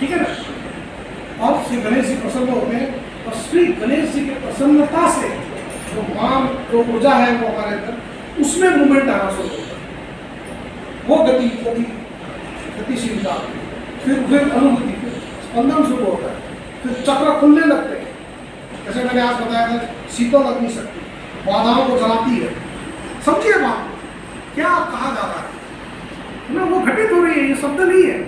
ठीक है ना। और श्री गणेश जी प्रसन्न होते हैं और श्री गणेश जी के प्रसन्नता से जो मान जो ऊर्जा है वो हमारे अंदर उसमें मूवमेंट आना शुरू होता है, वो गतिशीलता, फिर अनुभूति, फिर स्पंदन शुरू होता है, फिर चक्र खुलने लगते हैं। जैसे मैंने आज बताया था शीतल अग्नि शक्ति बाधाओं को जलाती है। समझिए बात क्या कहा जा रहा है ना, वो घटित हो रही है, ये शब्द नहीं है,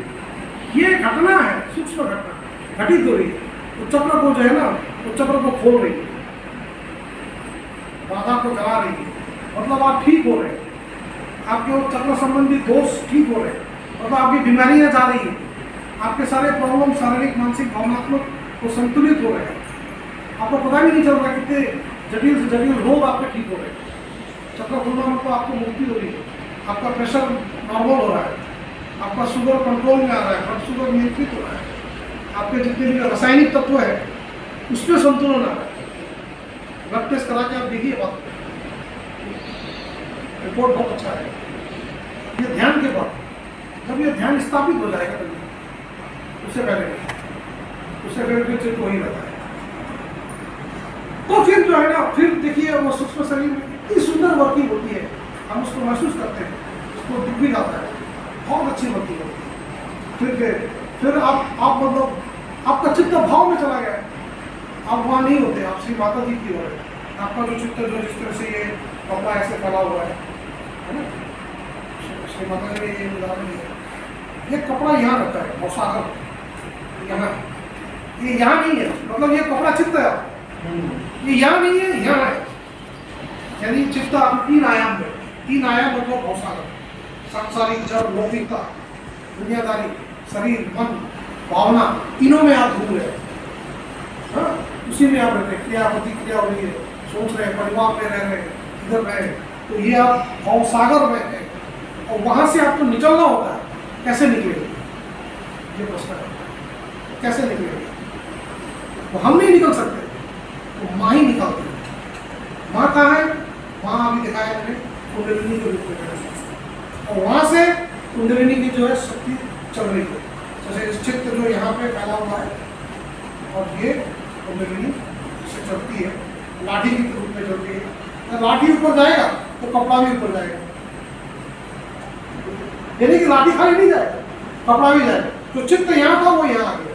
ये घटना है, सूक्ष्म घटना घटित हो रही है। तो चक्र को जो है ना, वो चक्र को खोल रही है, बाधा को जला रही है, मतलब आप ठीक हो रहे हैं, आपके वो चक्र संबंधी दोष ठीक हो रहे हैं, मतलब आपकी बीमारियां जा रही हैं, आपके सारे प्रॉब्लम शारीरिक मानसिक भावनात्मक वो संतुलित हो रहे हैं। आपको पता भी नहीं चल रहा कितने जटिल से जटिल रोग आपके ठीक हो रहे हैं। चक्र खुलना मतलब आपको मुक्ति हो रही है, आपका प्रेशर नॉर्मल हो रहा है, आपका शुगर कंट्रोल में आ रहा है, ब्लड शुगर नियंत्रित हो रहा है, आपके जितने भी रासायनिक तत्व है उसमें संतुलन आ रहा है। ब्लड टेस्ट करा के आप देखिए, बात रिपोर्ट बहुत अच्छा है। ये ध्यान के बाद जब ये ध्यान स्थापित हो जाएगा तभी, उससे पहले चित्त वही रहता है। तो फिर जो है ना, फिर देखिए वो सूक्ष्म शरीर में कितनी सुंदर वर्किंग होती है, हम उसको महसूस करते हैं, उसको दिख भी जाता है, बहुत अच्छी वर्किंग होती है। फिर आप मतलब आपका चित्त भाव में चला गया, आप वहाँ नहीं होते, आप श्री माता जी की ओर है। आपका जो चित्त जो जिस तरह से ये कपड़ा ऐसे फैला हुआ है ना, श्री माता जी ने ये उदाहरण दिया, ये कपड़ा यहाँ रहता है भवसागर यहाँ, ये यहाँ नहीं है, मतलब ये कपड़ा चित्त है, ये यहाँ नहीं है, यहाँ है। यानी चित्त आप तीन आयाम में, तीन आयाम मतलब भवसागर, सांसारिक जड़ लौकिकता दुनियादारी शरीर मन भावना, तीनों में आप घूम रहे हैं, हाँ? उसी में आप रहते हैं, क्रिया प्रतिक्रिया हो रही है, सोच रहे हैं, परिवार में रह रहे हैं, इधर रहे हैं, तो ये आप भवसागर में हैं और वहाँ से आपको निकलना होता है। कैसे निकलेंगे ये प्रश्न है, कैसे निकलेंगे? तो हम नहीं निकल सकते, तो माँ ही निकालती है। माँ कहाँ है? वहाँ अभी दिखाया मैंने कुंडलिनी के रूप में, और वहाँ से कुंडलिनी की जो है शक्ति चल रही है। जैसे चित्त जो यहाँ पे फैला हुआ है और ये कुंडलिनी से चलती है, लाठी के रूप में चलती है। तो लाठी ऊपर जाएगा तो कपड़ा भी ऊपर जाएगा, यानी कि लाठी खाली नहीं जाएगा, कपड़ा भी जाएगा। तो चित्त यहाँ था वो यहाँ आ गया।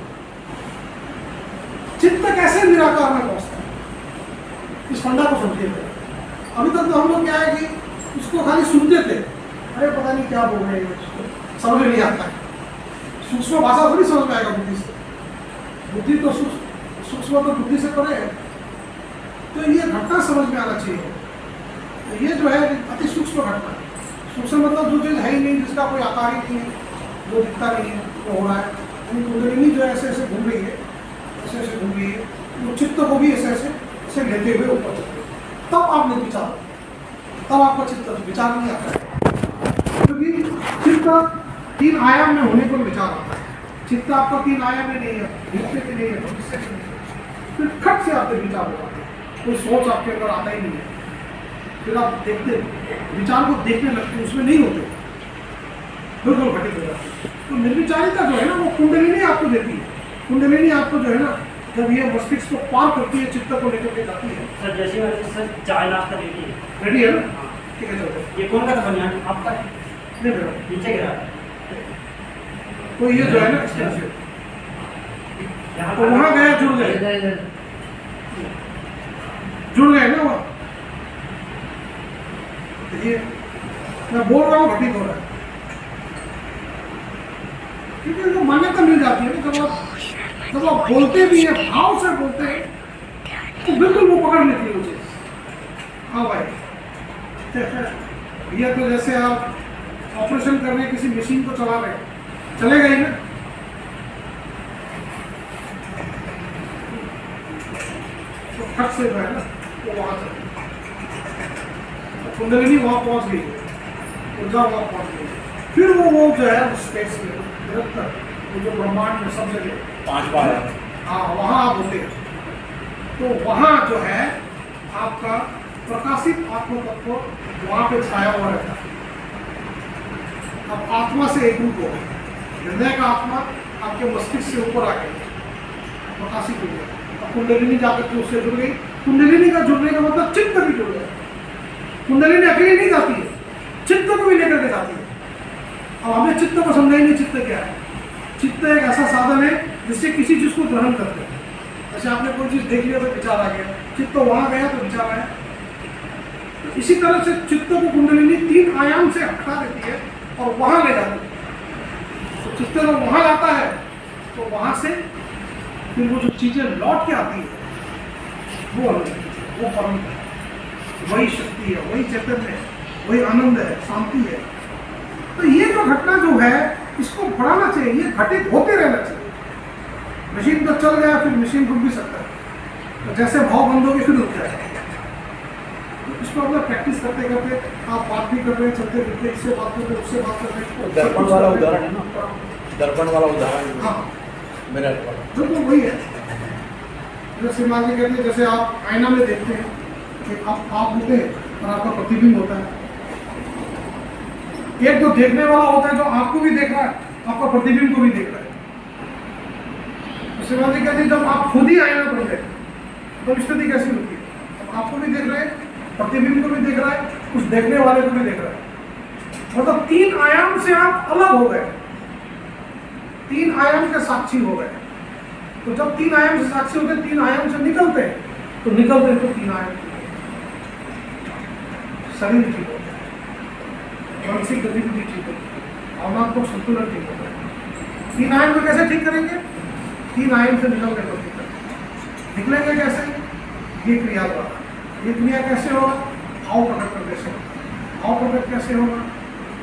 चित्त कैसे निराकार में पहुँचता है, इस फंडा को समझिए। अभी तक तो हम लोग क्या है कि उसको खाली सुनते थे, अरे पता नहीं क्या बोल रहे हैं, समझ में नहीं आता है। सूक्ष्म भाषा थोड़ी समझ में आएगा बुद्धि से, बुद्धि तो सूक्ष्म तो बुद्धि से परे है। तो ये घटना समझ में आना चाहिए। तो ये जो है अति सूक्ष्म घटना, सूक्ष्म मतलब जो चीज़ है ही नहीं, जिसका कोई आकार ही नहीं है, जो दिखता नहीं है, वो हो रहा है। कुंडलिनी जो ऐसे ऐसे घूम रही है, ऐसे ऐसे घूम रही है, वो चित्त को भी ऐसे ऐसे ऐसे लेते हुए ऊपर चलते, तब आप निर्विचार, तब आपका चित्त विचार नहीं आता है। क्योंकि चित्त तीन आयाम में होने पर विचार आता है। चित्त आपका तीन आयाम में नहीं है, भूतने के नहीं है, भविष्य के नहीं है, फिर खट से आपके विचार हो जाते हैं, कोई सोच आपके अंदर आता ही नहीं है। फिर आप देखते विचार को देखने लगते, उसमें नहीं होते, बिल्कुल घटित हो जाते हैं। तो निर्विचारिता जो है ना, वो कुंडलिनी आपको देती है। कुंडलिनी आपको जो है ना, जब ये मस्तिष्क को पार करती है, चित्त को लेकर के जाती है। सर जैसे सर चाय नाश्ता रेडी है, रेडी है ना? ठीक है, चलते। ये कौन का था बनियान आपका? नहीं मेरा, नीचे गिरा तो ये जो है ना इसके से तो वहाँ गया, जुड़ गए ना वहाँ। देखिए मैं बोल रहा हूँ घटित हो रहा है, क्योंकि उनको मान्यता मिल जाती है ना। जब आप बोलते भी हैं, भाव से बोलते हैं, तो बिल्कुल वो पकड़ लेती है वो चीज। हाँ भाई, भैया तो जैसे आप ऑपरेशन कर रहे हैं, किसी मशीन को चला रहे हैं, चलेगा ही ना। तो खट से जो है ना वो वहाँ चले, कुंडलिनी वहाँ पहुँच गई, ऊर्जा वहाँ पहुँच गई। फिर वो जो है स्पेस में निरंतर, वो जो ब्रह्मांड में सब जगह 5 बार, हाँ वहाँ आप होते हैं। तो वहाँ जो है आपका प्रकाशित आत्म तत्व वहाँ पे छाया हुआ रहता है। अब आत्मा से एक रूप हो, हृदय का आत्मा आपके मस्तिष्क से ऊपर आ गई, प्रकाशित हो गया, और कुंडलिनी जाकर के उससे जुड़ गई। कुंडलिनी का जुड़ने का मतलब चित्त भी जुड़ गया। कुंडलिनी अकेली नहीं जाती है, चित्त को भी लेकर के जाती है। अब हमें चित्त को समझा ही नहीं चित्त क्या है। चित्त एक ऐसा साधन है जिससे किसी चीज को ग्रहण करते हैं। जैसे आपने कोई चीज देख लिया तो विचार आ गया, चित्त वहां गया तो विचार आया। तो इसी तरह से चित्त को कुंडलिनी 3 आयाम से हटा देती है और वहां ले जाती है। तो चित्त जब वहां जाता है तो वहां से फिर वो जो चीजें लौट के आती है वो अलग है, वो परम है, वही शक्ति है, वही चैतन्य है, वही आनंद है, शांति है। तो ये जो घटना जो है इसको बढ़ाना चाहिए, ये घटित होते रहना चाहिए। मशीन तो चल गया, फिर मशीन रुक भी सकता है, तो जैसे भाव बंद हो गए फिर रुक जाएगा। तो इसको अपना प्रैक्टिस करते करते आप बात भी कर रहे हैं, चलते फिरते, इससे बात करते उससे बात कर रहे हैं। दर्पण वाला उदाहरण है ना, दर्पण वाला उदाहरण। हाँ मेरा वाला बिल्कुल वही है। जैसे मान लीजिए कहते हैं, जैसे आप आईना में देखते हैं कि आप होते हैं और आपका प्रतिबिंब होता है। एक जो देखने वाला होता है जो आपको भी देख रहा है, आपका प्रतिबिंब को भी देख रहा है। जैसे मान लीजिए कहते हैं जब आप खुद ही आईना बन गए तो स्थिति कैसी होती है? अब आपको भी देख रहे हैं, प्रतिबिंब को भी देख रहा है, उस देखने वाले को भी देख रहा है। मतलब 3 आयाम से आप अलग हो गए, 3 आयाम के साक्षी हो गए। तो जब 3 आयाम से साक्षी होते, 3 आयाम से निकलते हैं तो 3 आयाम शरीर ठीक होता है, मानसिक गतिविधि ठीक होती है, भावनात्मक संतुलन ठीक होता है। 3 आयाम को कैसे ठीक करेंगे? 3 आयाम से निकलने को ठीक करेंगे। निकलेंगे कैसे? ये क्रिया द्वारा। ये क्रिया कैसे होगा? भाव प्रकट करने से। भाव प्रकट कैसे होगा?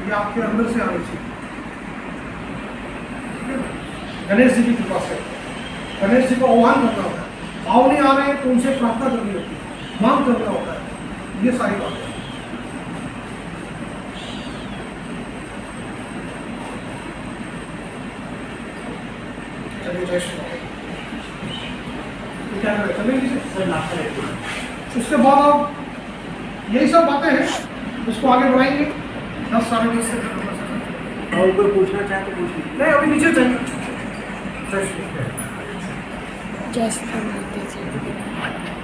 ये आपके अंदर से आनी चाहिए। गणेश जी की कृपा से, गणेश जी को आह्वान करना होता है। भाव नहीं आ रहे हैं तो उनसे प्रार्थना करनी होती है, मांग करना होता है। ये सारी बातें चलिए जय श्री राम। तो क्या करें, चलेंगे जी? सर नाश्ता लेते हैं। उसके बाद अब यही सब बातें हैं जिसको आगे बढ़ाएंगे। 10 साढ़े 10 से और कोई पूछना चाहे तो पूछ लीजिए। नहीं, अभी नीचे चाहिए। जय श्री राम। जय श्री राम।